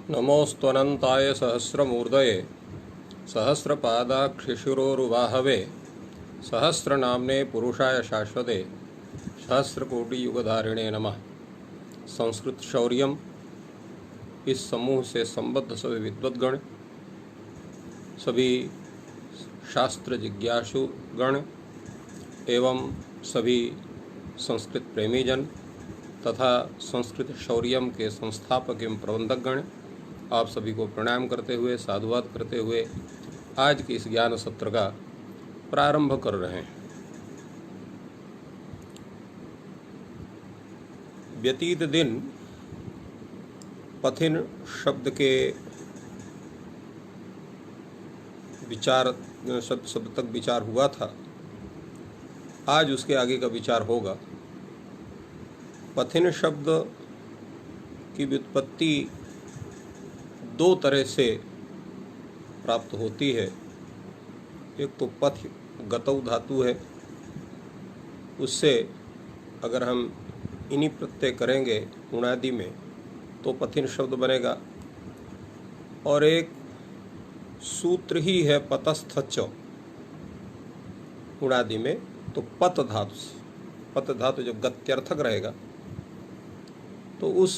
नमोऽस्त्वनन्ताय सहस्रमूर्धये सहस्रपादाक्षिशिरोरुबाहवे सहस्रनाम्ने पुरुषाय शाश्वते सहस्रकोटियुगधारिणे नमः। संस्कृत शौर्यम इस समूह से संबद्ध सभी विद्वद्गण, सभी शास्त्र जिज्ञासु गण एवं सभी संस्कृत प्रेमीजन तथा संस्कृत शौर्यम के संस्थापक एवं प्रबंधक गण, आप सभी को प्रणाम करते हुए साधुवाद करते हुए आज के इस ज्ञान सत्र का प्रारंभ कर रहे हैं। व्यतीत दिन पथिन शब्द के विचार शब्द तक विचार हुआ था, आज उसके आगे का विचार होगा। पथिन शब्द की व्युत्पत्ति दो तरह से प्राप्त होती है। एक तो पथ गतौ धातु है, उससे अगर हम इन्हीं प्रत्यय करेंगे उणादि में तो पथिन शब्द बनेगा। और एक सूत्र ही है पतस्थ च उणादि में, तो पत धातु से, पत धातु जब गत्यर्थक रहेगा तो उस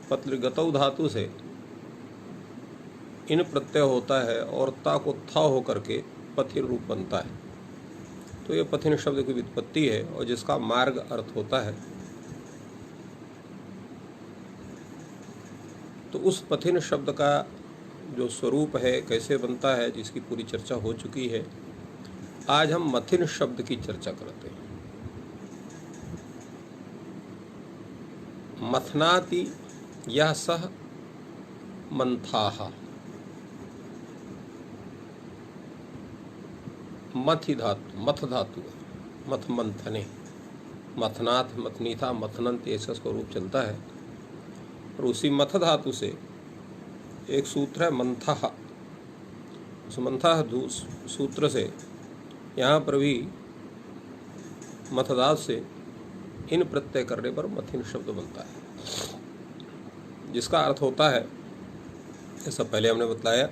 पतृगतौ धातु से इन प्रत्यय होता है और ता को था होकर के पथिन रूप बनता है। तो ये पथिन शब्द की व्युत्पत्ति है और जिसका मार्ग अर्थ होता है। तो उस पथिन शब्द का जो स्वरूप है, कैसे बनता है, जिसकी पूरी चर्चा हो चुकी है। आज हम मथिन शब्द की चर्चा करते हैं। मथनाति यह सह मंथाहा, मथि धातु, मथ धातु, मथ मंथने, मथनाथ मथनीथा मथनंत ऐसा स्वरूप चलता है। और उसी मथ धातु से एक सूत्र है मंथः। उस मंथः सूत्र से यहाँ पर भी मथधातु से इन प्रत्यय करने पर मथिन शब्द बनता है, जिसका अर्थ होता है, ऐसा पहले हमने बतलाया,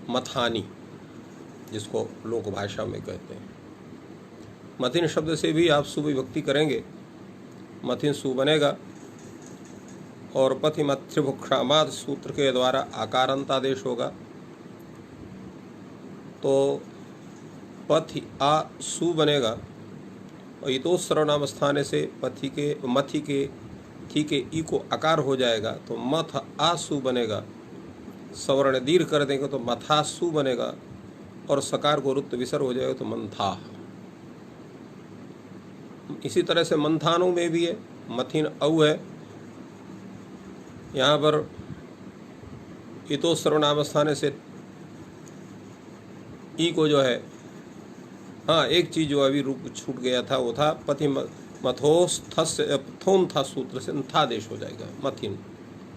मथानी, जिसको लोक भाषा में कहते हैं। मथिन शब्द से भी आप सुविभक्ति करेंगे, मथिन सु बनेगा। और पथि मथ्यभुक्षामाद सूत्र के द्वारा आकारांतादेश होगा, तो पथि आ सु बनेगा। और इतो सर्वनाम स्थान से पथि के मथि के थी के ई को आकार हो जाएगा, तो मथ आ सु बनेगा। सवर्ण दीर्घ कर देंगे तो मथा सु बनेगा और सकार को रुत्त विसर्ग हो जाएगा तो मंथा। इसी तरह से मंथानों में भी है, मथिन औ है। यहाँ पर इतो सर्वनाम स्थान से ई को जो है, हाँ, एक चीज जो अभी रूप छूट गया था वो था पथि मथोस्थस थोन था सूत्र से अंथादेश हो जाएगा मथिन,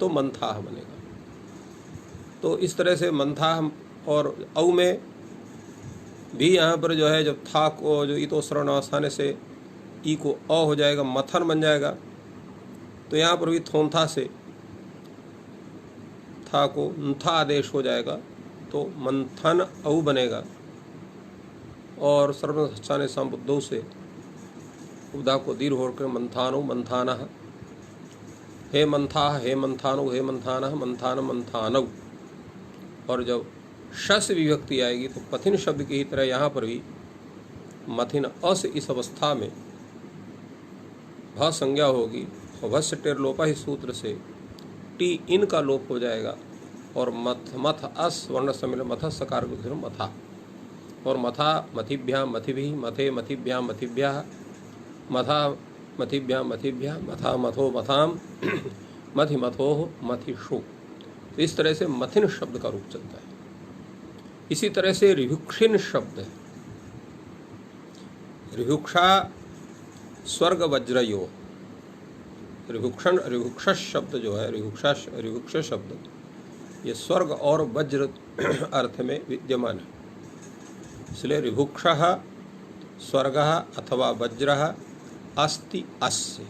तो मंथाह बनेगा। तो इस तरह से मंथाह और औ में भी यहाँ पर जो है, जब था को जो इतो सर्वनाम स्थान से ई को अ हो जाएगा, मथन बन जाएगा। तो यहाँ पर भी थोंथा से था को था आदेश हो जाएगा, तो मंथन औ बनेगा। और सर्वनाम संबुद्धों से उदा को दीर्घ होकर मंथानो मंथानः, हे मंथाः हे मंथानो हे मंथानः मंथान मंथानौ। और जब शस विभक्ति आएगी तो पथिन शब्द की ही तरह यहाँ पर भी मथिन अ से इस अवस्था में भ संज्ञा होगी और भस्य टेर लोपा ही सूत्र से टी इन का लोप हो जाएगा और मथ मथ अस वर्ण सम्मिलन मथ सकार मथा। और मथा मथिभ्याम मथिभिः मथे मथिभ्याम मथिभ्यः मथा मथिभ्याम मथिभ्यः मथा मथो मथाम मथि मथोः मथिषु। तो इस तरह से मथिन शब्द का रूप चलता है। इसी तरह से ऋभुक्षिन शब्द है। ऋभुक्षा स्वर्ग वज्रयो, ऋभुक्षण ऋभुक्ष शब्द जो है, ऋभुक्ष शब्द ये स्वर्ग और वज्र अर्थ में विद्यमान है। इसलिए ऋभुक्षः स्वर्गः अथवा वज्रः अस्ति अस्य।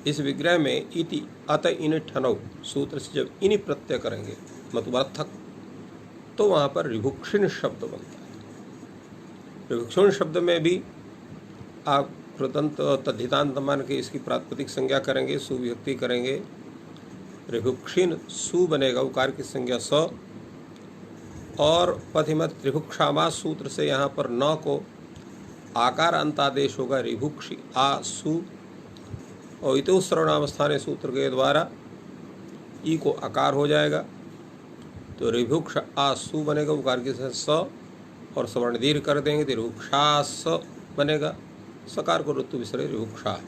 इस विग्रह में इति अत इन ठनौ सूत्र से जब इन प्रत्यय करेंगे मतुबर्थक, तो वहाँ पर ऋभुक्षिण शब्द बनता है। ऋभुक्षिण शब्द में भी आप प्रदंत तद्धितांत मान के इसकी प्रातिपदिक संज्ञा करेंगे, सुविभक्ति करेंगे। ऋभुक्षिण सु बनेगा, उकार की संज्ञा स, और पथिमत ऋभुक्षामा सूत्र से यहाँ पर न को आकार अंतादेश होगा, ऋभुक्षि आ सु, और इतो सर्वनामस्थाने सूत्र के द्वारा ई को आकार हो जाएगा, तो ऋभुक्ष आ सु बनेगा, उकार की संज्ञा स, और सवर्ण दीर्घ कर देंगे तो ऋभुक्षास बनेगा, सकार को ऋतु विसर्ग ऋभुक्षा।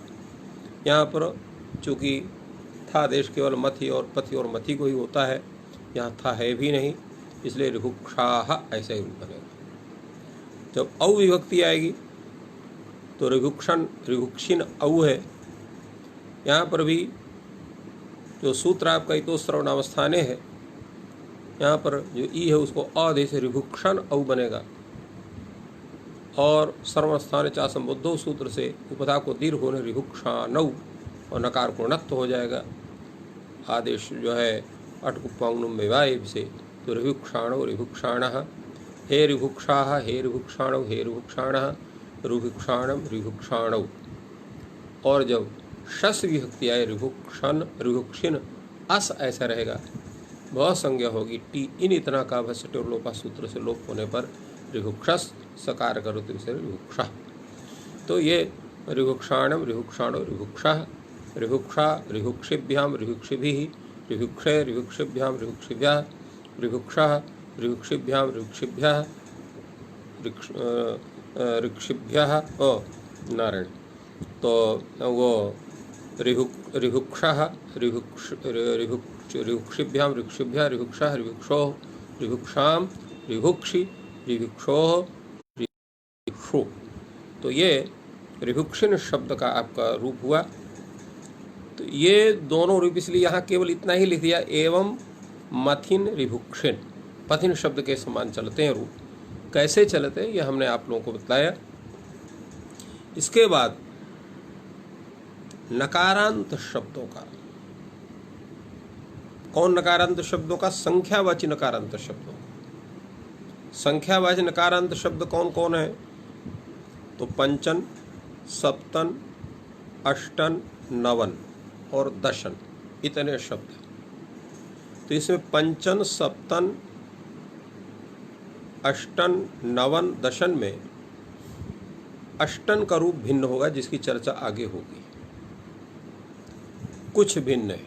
यहाँ पर चूँकि था देश केवल मथि और पथि और मथि को ही होता है, यहाँ था है भी नहीं, इसलिए ऋभुक्षा ऐसा ही रूप बनेगा। जब औ विभक्ति आएगी तो ऋभुक्षिण औ है, यहाँ पर भी जो सूत्र आपका इतो सर्वनामस्थाने है, यहाँ पर जो ई है उसको अदेश ऋभुक्षण औ बनेगा, और सर्वस्थान चा संबुद्धो सूत्र से उपधा को दीर्घ होने ऋभुक्षाणौ और नकार को णत्व हो जाएगा। आदेश जो है अटकुप्पांगनुम विवाह से, तो ऋभुक्षाणौ ऋभुक्षाणः, हे ऋभुक्षाः हे ऋभुक्षाणौ हे ऋभुक्षाणः, ऋभुक्षाणम ऋभुक्षाणौ। और जब शस विभक्ति आए ऋभुक्षण ऋभुक्षिण अस ऐसा रहेगा, वह संज्ञा होगी टी इन इतना का भस्टे और लोपा सूत्र से लोप होने पर ऋभुक्षस सकार करो तो इसे ऋभुक्षा। तो ये ऋभुक्षाणम ऋभुक्षाणो ऋभुक्षा, ऋभुक्षा ऋभुक्षिभ्याम ऋभुक्षिभिः, ऋभुक्षे ऋभुक्षिभ्याम ऋभुक्षिभ्यः, ऋभुक्षा ऋभुक्षिभ्याम ऋक्षिभ्यः, ऋक्षिभ्यः ओ नारायण। तो वो ऋभुक्षः ऋभुक्षिभ्याम ऋक्षिभ्यः, ऋभुक्षः ऋभुक्षोः ऋभुक्षाम ऋभुक्षि ऋभुक्षोः ऋभुक्षु। तो ये ऋभुक्षिण शब्द का आपका रूप हुआ। तो ये दोनों रूप इसलिए यहाँ केवल इतना ही लिख दिया, एवं मथिन ऋभुक्षिण, पथिन शब्द के समान चलते हैं रूप। कैसे चलते हैं ये हमने आप लोगों को बताया। इसके बाद नकारांत शब्दों का, कौन नकारांत शब्दों का? संख्यावाची नकारांत शब्दों का। संख्यावाची नकारांत शब्द कौन कौन है? तो पंचन, सप्तन, अष्टन, नवन और दशन, इतने शब्द हैं। तो इसमें पंचन, सप्तन, अष्टन, नवन, दशन में अष्टन का रूप भिन्न होगा, जिसकी चर्चा आगे होगी। कुछ भिन्न है,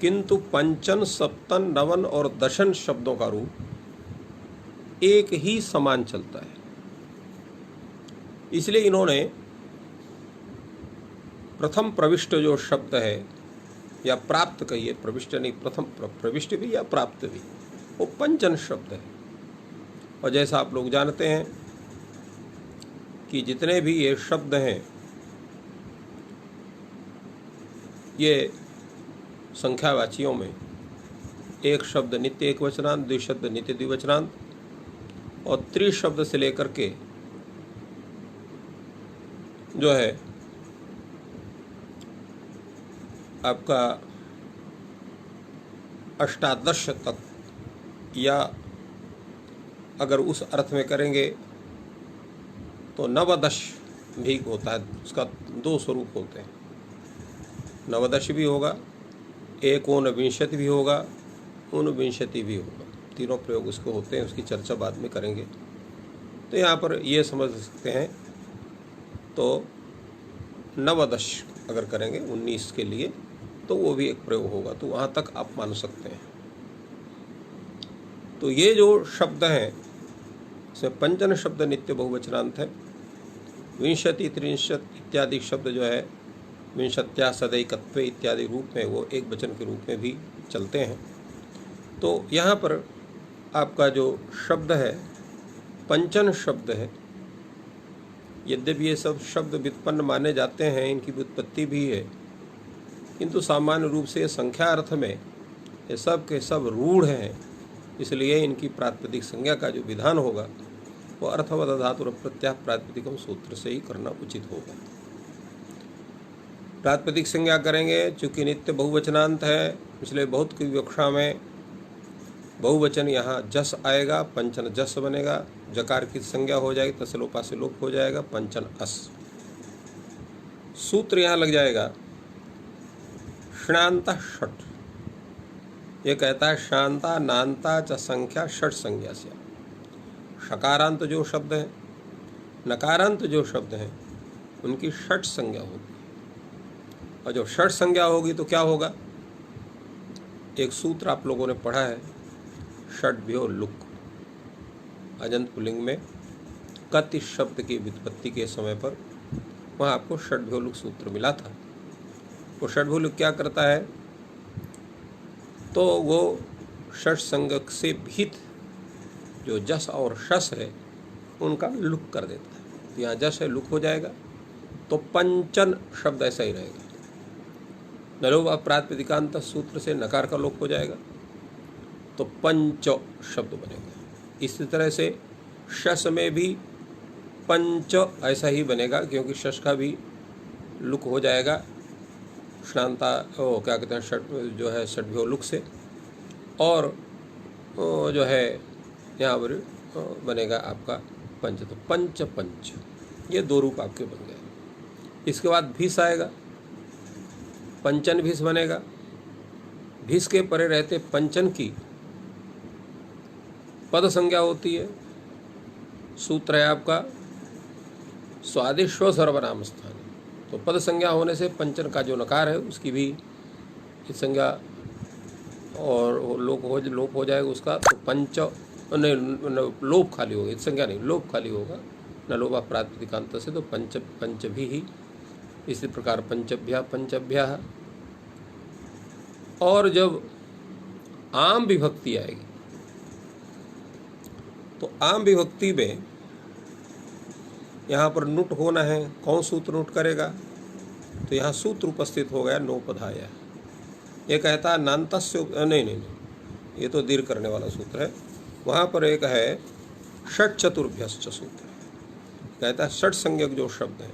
किंतु पंचन, सप्तन, नवन और दशन शब्दों का रूप एक ही समान चलता है। इसलिए इन्होंने प्रथम प्रविष्ट जो शब्द है, या प्राप्त कहिए, प्रविष्ट नहीं, प्रथम प्रविष्ट भी या प्राप्त भी, वो पंचन शब्द है। और जैसा आप लोग जानते हैं कि जितने भी ये शब्द हैं, ये संख्यावाचियों में एक शब्द नित्य एक वचनांत, द्विशब्द नित्य द्विवचनांत, और त्रिशब्द से लेकर के जो है आपका अष्टादश तक, या अगर उस अर्थ में करेंगे तो नवदश भी होता है। उसका दो स्वरूप होते हैं, नवदश भी होगा, एकोनविंशति भी होगा, ऊनविंशति भी होगा। तीनों प्रयोग उसको होते हैं, उसकी चर्चा बाद में करेंगे। तो यहाँ पर ये समझ सकते हैं, तो नवदश अगर करेंगे 19 के लिए तो वो भी एक प्रयोग होगा, तो वहाँ तक आप मान सकते हैं। तो ये जो शब्द हैं, इसमें पंचन शब्द नित्य बहुवचनांत है, विंशति, त्रिंशत इत्यादि शब्द जो है विंशत्या, सदैकत्वे इत्यादि रूप में वो एक वचन के रूप में भी चलते हैं। तो यहाँ पर आपका जो शब्द है पंचन शब्द है। यद्यपि ये सब शब्द व्युत्पन्न माने जाते हैं, इनकी व्युत्पत्ति भी है, किंतु सामान्य रूप से संख्या अर्थ में ये सब के सब रूढ़ हैं। इसलिए इनकी प्रातिपदिक संज्ञा का जो विधान होगा वो अर्थवद धातु प्रत्याह प्रातिपदिकम सूत्र से ही करना उचित होगा। प्रातिपदिक संज्ञा करेंगे, चूँकि नित्य बहुवचनांत है इसलिए बहुत की विवक्षा में बहुवचन यहाँ जस आएगा, पंचन जस बनेगा, जकार की संज्ञा हो जाएगी, तसलोपा से लोप हो जाएगा, पंचन अस। सूत्र यहाँ लग जाएगा श्नांता षट। ये कहता है शांता नांता च संख्या षट संज्ञा से। षकारांत जो शब्द हैं, नकारांत जो शब्द हैं, उनकी षट संज्ञा होगी। और जब षट संज्ञा होगी तो क्या होगा? एक सूत्र आप लोगों ने पढ़ा है, षड्भ्यो लुक। अजंत पुल्लिंग में कति शब्द की व्युत्पत्ति के समय पर वहाँ आपको षड्भ्यो लुक सूत्र मिला था। वो षड्भ्यो लुक क्या करता है? तो वो षट संज्ञक से भीत जो जस और शस है उनका लुक कर देता है। तो यहाँ जस है लुक हो जाएगा, तो पंचन शब्द ऐसा ही रहेगा। नलोपा प्रातिपदिकांत सूत्र से नकार का लोप हो जाएगा, तो पंच शब्द बनेगा। इसी तरह से शस में भी पंच ऐसा ही बनेगा, क्योंकि शस का भी लुक हो जाएगा श्नांता क्या कहते हैं षट जो है षड्भ्यो लुक से। और जो है यहाँ पर बनेगा आपका पंच, तो पंच पंच, ये दो रूप आपके बन गए। इसके बाद भीस आएगा, पंचन भीस बनेगा। भीस के परे रहते पंचन की पद संज्ञा होती है। सूत्र है आपका स्वादिश्व सर्वनाम स्थान। तो पद संज्ञा होने से पंचन का जो नकार है उसकी भी संज्ञा और लोप हो जाएगा उसका। तो पंच नहीं, लोप खाली होगा, संज्ञा नहीं, लोप खाली होगा नलोपा प्रातिपदिकांत से। तो पंच भी ही इसी प्रकार पंचभ्या। और जब आम विभक्ति आएगी तो आम विभक्ति में यहाँ पर नुट होना है। कौन सूत्र नुट करेगा? तो यहाँ सूत्र उपस्थित हो गया नोपधाया। ये कहता है नान्तस्य नहीं, ये तो दीर्घ करने वाला सूत्र है। वहाँ पर एक है षट चतुर्भ्यश्च सूत्र, कहता है षट संज्ञक जो शब्द है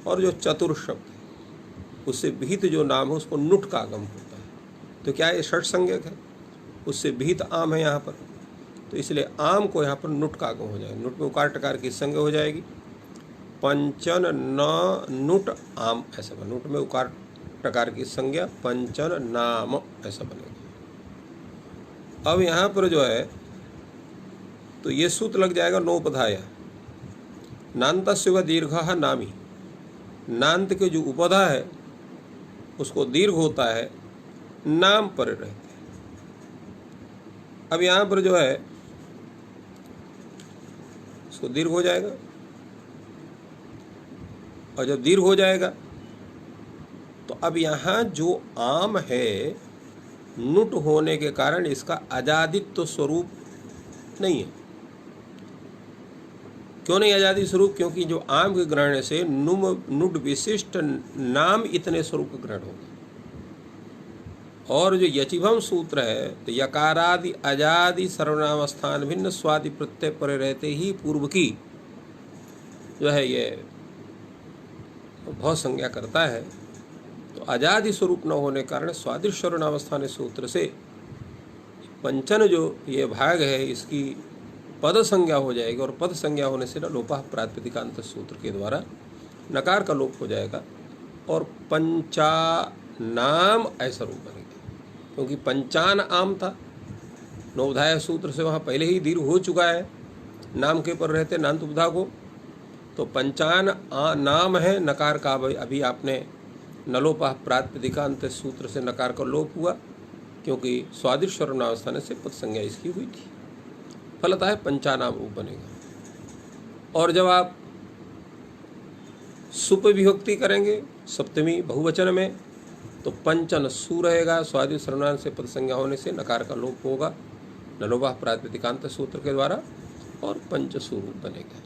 और जो चतुर शब्द है उससे विहित जो नाम है उसको नुट का आगम होता है। तो क्या ये षट संज्ञक है? उससे विहित आम है यहाँ पर, तो इसलिए आम को यहाँ पर नुट का आगम हो जाएगा। नुट में उकार टकार की संज्ञा हो जाएगी। पंचन न नुट आम ऐसा बनेगा। नुट में उकार टकार की संज्ञा पंचन नाम ऐसा बनेगा। अब यहाँ पर जो है तो ये सूत्र लग जाएगा नोपधाया। नान्तस्य व दीर्घः नामी। नान्त के जो उपधा है उसको दीर्घ होता है, नाम पर रहते हैं। अब यहाँ पर जो है उसको दीर्घ हो जाएगा, और जब दीर्घ हो जाएगा तो अब यहाँ जो आम है नुट होने के कारण इसका अजादित्व स्वरूप नहीं है। क्यों नहीं अजादी स्वरूप? क्योंकि जो आम के ग्रहण से नुट विशिष्ट नाम इतने स्वरूप का ग्रहण होगा। और जो यचिभम सूत्र है तो यकारादि अजादि सर्वनाम स्थान भिन्न स्वादि प्रत्यय पर रहते ही पूर्व की जो है ये भव संज्ञा करता है। तो अजादि स्वरूप न होने कारण स्वादिष्ट सर्वनाम स्थान सूत्र से पंचन जो ये भाग है इसकी पद संज्ञा हो जाएगी, और पद संज्ञा होने से लोपा प्रातिपदिकांत सूत्र के द्वारा नकार का लोप हो जाएगा और पंचा नाम ऐसा रूप बनेगा। क्योंकि पंचान आम था, नोपधाय सूत्र से वहाँ पहले ही दीर्घ हो चुका है नाम के पर रहते नान्त उपधा को। तो पंचान नाम है, नकार का अभी आपने नलोपा प्रातिपदिकांत सूत्र से नकार का लोप हुआ, क्योंकि स्वादिष्ट सर्वनाम स्थान से पद संज्ञा इसकी हुई थी। फलतः है पंचानाम रूप बनेगा। और जब आप सुप विभक्ति करेंगे सप्तमी बहुवचन में तो पंचन सु रहेगा। स्वादिष्ट सर्वनाम से पद संज्ञा होने से नकार का लोप होगा नलोपा प्रातिपदिकांत सूत्र के द्वारा, और पंच स्वरूप बनेगा।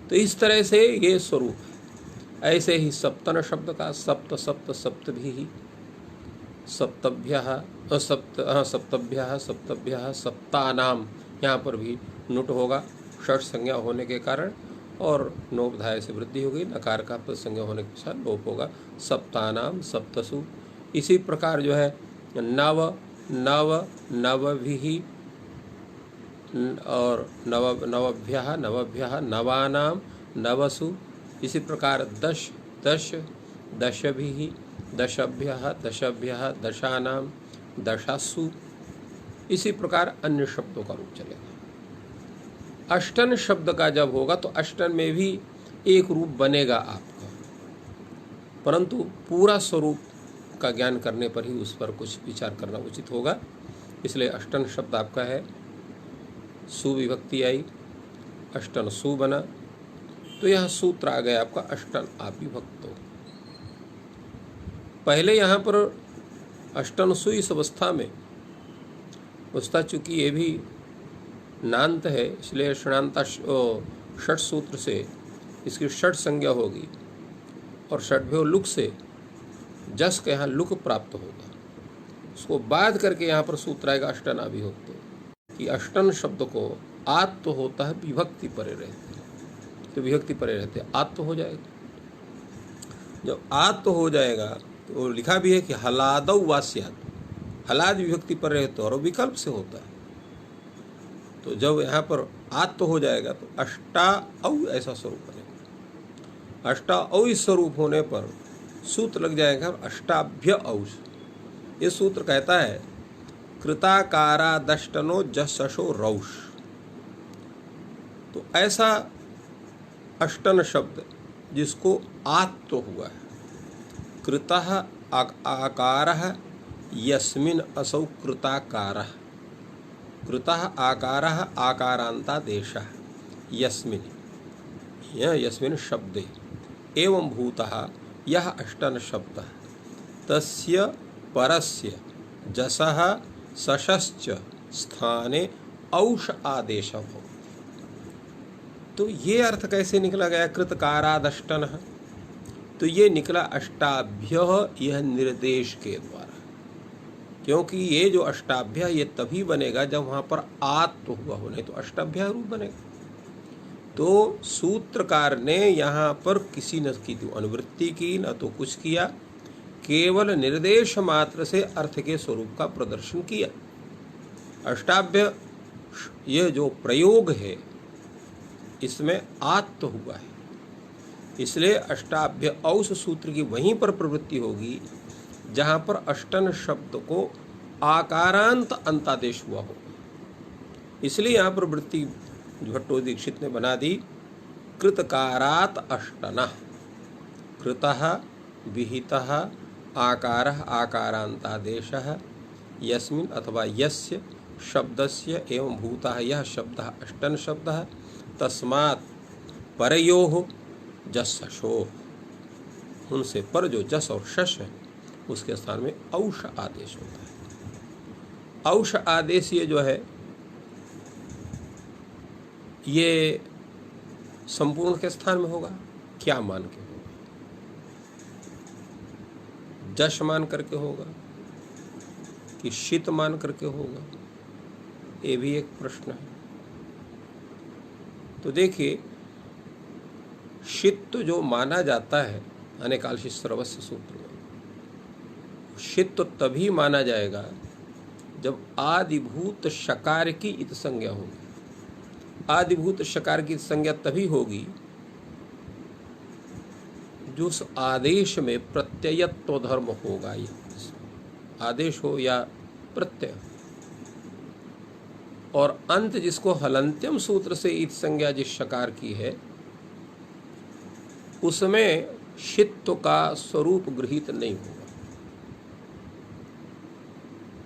तो इस तरह से ये स्वरूप है। ऐसे ही सप्तन शब्द का सप्त सप्त सप्त भी सप्तभ्यः सप्तानाम, यहाँ पर भी नुट होगा षट संज्ञा होने के कारण, और नोपधाय से वृद्धि होगी, नकार का पद संज्ञा होने के साथ लोप होगा। सप्तानाम सप्तसु। इसी प्रकार जो है नव नव नवभिः और नवभ्यः नवभ्यः नवानाम नवसु। इसी प्रकार दश दश दशभिः दशभ्यः दशभ्यः दशानाम दशासु। इसी प्रकार अन्य शब्दों का रूप चलेगा। अष्टन शब्द का जब होगा तो अष्टन में भी एक रूप बनेगा आपका, परंतु पूरा स्वरूप का ज्ञान करने पर ही उस पर कुछ विचार करना उचित होगा। इसलिए अष्टन शब्द आपका है, सुविभक्ति आई, अष्टन सु बना, तो यह सूत्र आ गया आपका अष्टन आविभक्तो। पहले यहाँ पर अष्टन सु इस अवस्था में अवस्था, चूंकि ये भी नांत है इसलिए षणांता षट सूत्र से इसकी षट संज्ञा होगी और षट्भ्यो लुक से जस के यहाँ लुक प्राप्त होगा। उसको बाध करके यहाँ पर सूत्र आएगा अष्टन आविभक्तो, कि अष्टन शब्द को आत तो होता है विभक्ति परे रहते हैं, तो विभक्ति परे रहते हैं आत तो हो जाएगा। जब आत तो हो जाएगा तो लिखा भी है कि हलादौ वास्यात्, हलाद विभक्ति पर रहते और विकल्प से होता है। तो जब यहाँ पर आत तो हो जाएगा तो अष्टा औ ऐसा स्वरूप बनेगा। अष्टा औ इस स्वरूप होने पर सूत्र लग जाएगा अष्टाभ्य औष। ये सूत्र कहता है कृताकारादष्टनो जसशो रौष। तो ऐसा अष्टन शब्द जिसको आत तो हुआ है, कृतः आकारः यस्मिन् असौ कृताकारः, कृतः आकारः आकारान्तादेशः यस्मिन्, यस्मिन् शब्दे एवं भूतः यः अष्टन शब्दः तस्य परस्य जसः सशश्च स्थाने औष आदेशः भवति। तो ये अर्थ कैसे निकला गया कृतकारादष्टनः? तो ये निकला अष्टाभ्यः, यह निर्देश के द्वारा, क्योंकि ये जो अष्टाभ्य ये तभी बनेगा जब वहाँ पर आत तो हुआ हो, नहीं तो अष्टाभ्य रूप बनेगा। तो सूत्रकार ने यहाँ पर किसी न की तो अनुवृत्ति की, न तो कुछ किया, केवल निर्देश मात्र से अर्थ के स्वरूप का प्रदर्शन किया। अष्टाभ्य ये जो प्रयोग है इसमें आत तो हुआ है, इसलिए अष्टाभ्य औस सूत्र की वहीं पर प्रवृत्ति होगी जहाँ पर अष्टन शब्द को आकारांत अंतादेश हुआ हो। इसलिए यहाँ पर वृत्ति भट्टो दीक्षित ने बना दी कृतकारात अष्टनः, कृतः विहितः आकारः आकारांतादेशः यस्मिन् अथवा यस्य शब्दस्य एवं भूतः यह शब्दः अष्टन शब्दः तस्मात् परयोः जसशोः, उनसे पर जो जस और शश है उसके स्थान में औष आदेश होता है। औष आदेश ये जो है ये संपूर्ण के स्थान में होगा, क्या मान के होगा? जश मान करके होगा कि शीत मान करके होगा, ये भी एक प्रश्न है। तो देखिए शीत जो माना जाता है अनेकालशी सर्वस्व सूत्र में, शीत तो तभी माना जाएगा जब आदिभूत शकार की इत संज्ञा होगी। आदिभूत शकार की संज्ञा तभी होगी जो उस आदेश में प्रत्ययत्व धर्म होगा, ये आदेश हो या प्रत्यय, और अंत जिसको हलंत्यम सूत्र से इत संज्ञा जिस शकार की है उसमें शित्व का स्वरूप गृहीत नहीं होगा।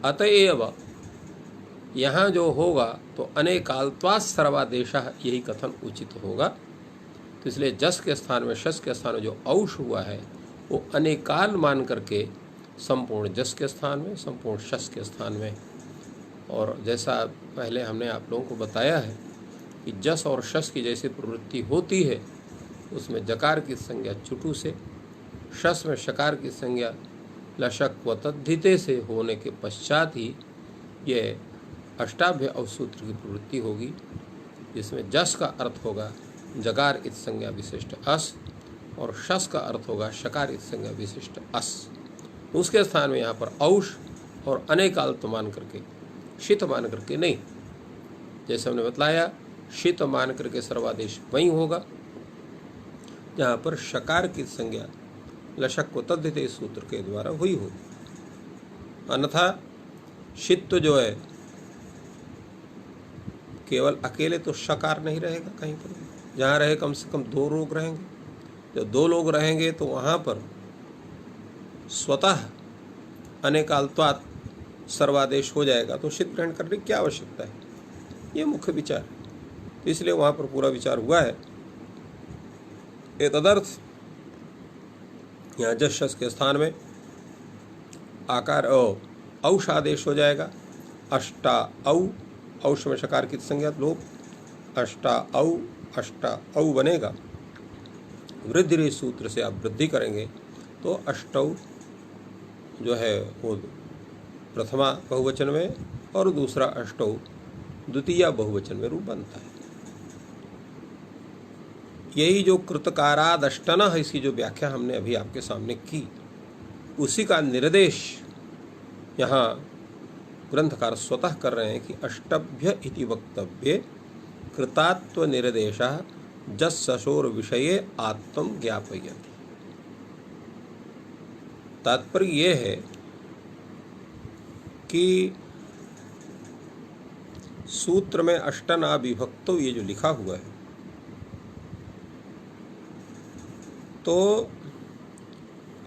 अतएव यहाँ जो होगा तो अनेकाल्त्वा सर्वादेशः यही कथन उचित होगा। तो इसलिए जस के स्थान में शस के स्थान में जो औष हुआ है वो अनेकाल मान करके संपूर्ण जस के स्थान में संपूर्ण शस के स्थान में, और जैसा पहले हमने आप लोगों को बताया है कि जस और शस की जैसी प्रवृत्ति होती है उसमें जकार की संज्ञा चुटु से, शस में शकार की संज्ञा लशक व तद्धिते से होने के पश्चात ही ये अष्टाभ्य अवसूत्र की प्रवृत्ति होगी, जिसमें जस का अर्थ होगा जकार इत संज्ञा विशिष्ट अस और शस का अर्थ होगा शकार संज्ञा विशिष्ट अस। उसके स्थान में यहाँ पर औष और अनेकाल्प मान करके, शीत मान करके नहीं। जैसे हमने बतलाया, शीत मान करके सर्वादेश वही होगा जहाँ पर शकार की संज्ञा लशक को तद्धिते इस सूत्र के द्वारा हुई होगी। अन्यथा शीत जो है केवल अकेले तो शकार नहीं रहेगा, कहीं पर भी जहाँ रहे कम से कम दो लोग रहेंगे। जब दो लोग रहेंगे तो वहाँ पर स्वतः अनेकाल्पात सर्वादेश हो जाएगा, तो शीत ग्रहण करने की क्या आवश्यकता है, ये मुख्य विचार है। तो इसलिए वहाँ पर पूरा विचार हुआ है। एतदर्थ यहाँ जस शस के स्थान में आकार औष आदेश हो जाएगा। अष्टा औ, औष में शकार की संज्ञा लोप, अष्टा औ बनेगा। वृद्धि सूत्र से आप वृद्धि करेंगे तो अष्टौ जो है वो प्रथमा बहुवचन में और दूसरा अष्टौ द्वितीय बहुवचन में रूप बनता है। यही जो कृतकारादष्टन है, इसकी जो व्याख्या हमने अभी आपके सामने की, उसी का निर्देश यहाँ ग्रंथकार स्वतः कर रहे हैं कि अष्टभ्य इति वक्तव्ये कृतात्व निर्देशः जस सशोर विषये आत्म ज्ञापयति। तात्पर्य यह है कि सूत्र में अष्टना विभक्तो ये जो लिखा हुआ है, तो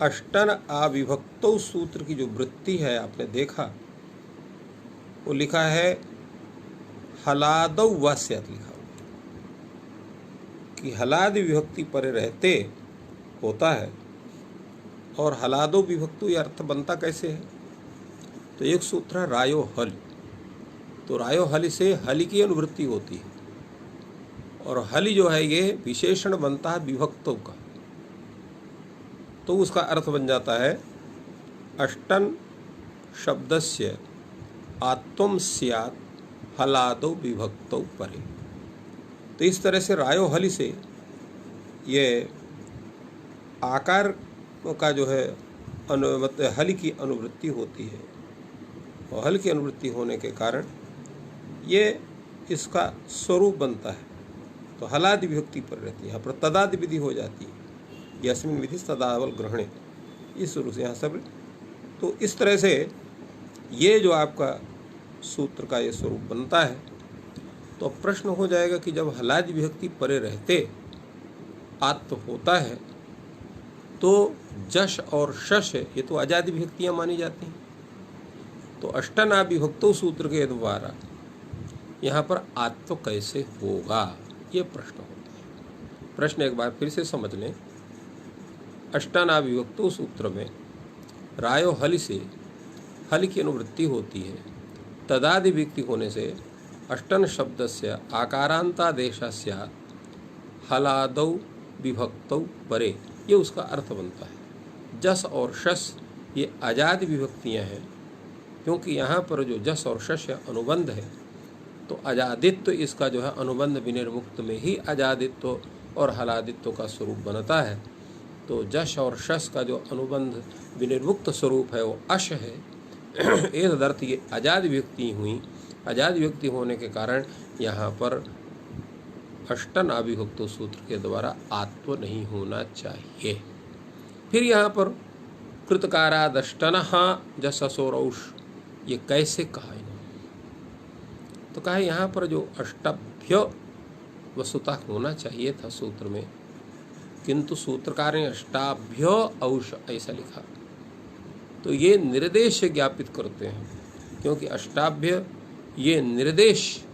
अष्टन आविभक्तो सूत्र की जो वृत्ति है आपने देखा, वो लिखा है हलादौ व स्यात्, लिखा कि हलादि विभक्ति परे रहते होता है। और हलादो विभक्तु ये अर्थ बनता कैसे है, तो एक सूत्र है रायो हल, तो रायो हल से हल की अनुवृत्ति होती है, और हल जो है ये विशेषण बनता है विभक्तों का, तो उसका अर्थ बन जाता है अष्टन शब्दस्य आत्म स्यात् हलादो विभक्तौ परे। तो इस तरह से रायो हल से ये आकार का जो है हल की अनुवृत्ति होती है, और हल की अनुवृत्ति होने के कारण ये इसका स्वरूप बनता है। तो हलादि विभक्ति पर रहती है, यहाँ पर तदादि विधि हो जाती है, यस्मिन् विधि तदावल ग्रहणे, इस शुरू से यहाँ सब। तो इस तरह से ये जो आपका सूत्र का ये स्वरूप बनता है। तो प्रश्न हो जाएगा कि जब हलादि विभक्ति परे रहते आत्म होता है, तो जश और शश ये तो अजादि विभक्तियाँ मानी जाती हैं, तो अष्टना विभक्तो सूत्र के द्वारा यहाँ पर आत्म कैसे होगा, ये प्रश्न होता है। प्रश्न एक बार फिर से समझ लें। अष्टना विभक्तो सूत्र में रायो हल से हल की अनुवृत्ति होती है, तदादि विभक्ति होने से अष्टन शब्दस्य आकारांतादेशस्य हलादौ विभक्तौ परे, ये उसका अर्थ बनता है। जस और शस ये अजादि विभक्तियाँ हैं, क्योंकि यहाँ पर जो जस और शस अनुबंध है, तो अजादित्व इसका जो है अनुबंध विनिर्मुक्त में ही अजादित्व और हलादित्व का स्वरूप बनता है। तो जश और शस का जो अनुबंध विनिर्मुक्त स्वरूप है वो अश है। एतदर्थ ये अजादि विभक्ति हुई, अजादि विभक्ति होने के कारण यहाँ पर अष्टन अविभक्तो सूत्र के द्वारा आत्व नहीं होना चाहिए। फिर यहाँ पर कृतकारादष्टनः जससोरौष, ये कैसे कहा इन्होंने, तो कहा यहाँ पर जो अष्टभ्य वस्तुतः होना चाहिए था सूत्र में, किंतु सूत्रकार ने अष्टाभ्य औष ऐसा लिखा, तो ये निर्देश ज्ञापित करते हैं, क्योंकि अष्टाभ्य ये निर्देश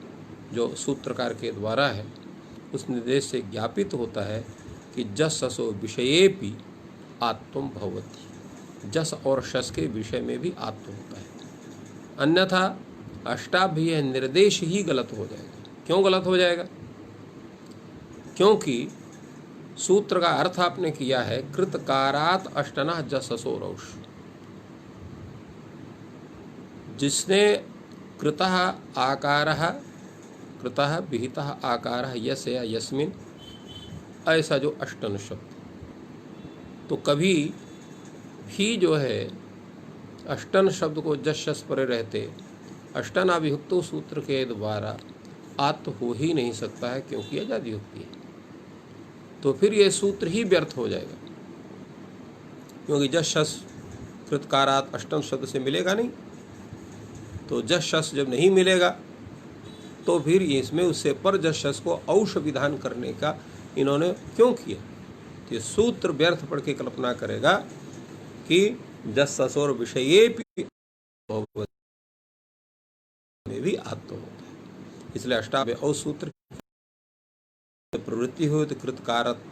जो सूत्रकार के द्वारा है, उस निर्देश से ज्ञापित होता है कि जस ससो विषयेपि आत्म भवति, जस और शस के विषय में भी आत्म होता है। अन्यथा अष्टाभ्य निर्देश ही गलत हो जाएगा। क्यों गलत हो जाएगा? क्योंकि सूत्र का अर्थ आपने किया है कृतकारात अष्टना जससोरौष, जिसने कृतः आकारः, कृतः विहितः आकारः यस्य या यस्मिन्, ऐसा जो अष्टन शब्द, तो कभी भी जो है अष्टन शब्द को जस शस परे रहते अष्टनाभियुक्त सूत्र के द्वारा आत्त हो ही नहीं सकता है, क्योंकि अजादियुक्ति है। तो फिर ये सूत्र ही व्यर्थ हो जाएगा, क्योंकि जस शस कृतकारात अष्टम शब्द से मिलेगा नहीं। तो जस शस जब नहीं मिलेगा तो फिर इसमें उससे पर जस शस को औष विधान करने का इन्होंने क्यों किया? तो ये सूत्र व्यर्थ पढ़ के कल्पना करेगा कि जस शस और विषये में भी आत्म होता है। इसलिए अष्टावय औ सूत्र प्रवृत्ति हो तो कृतकारत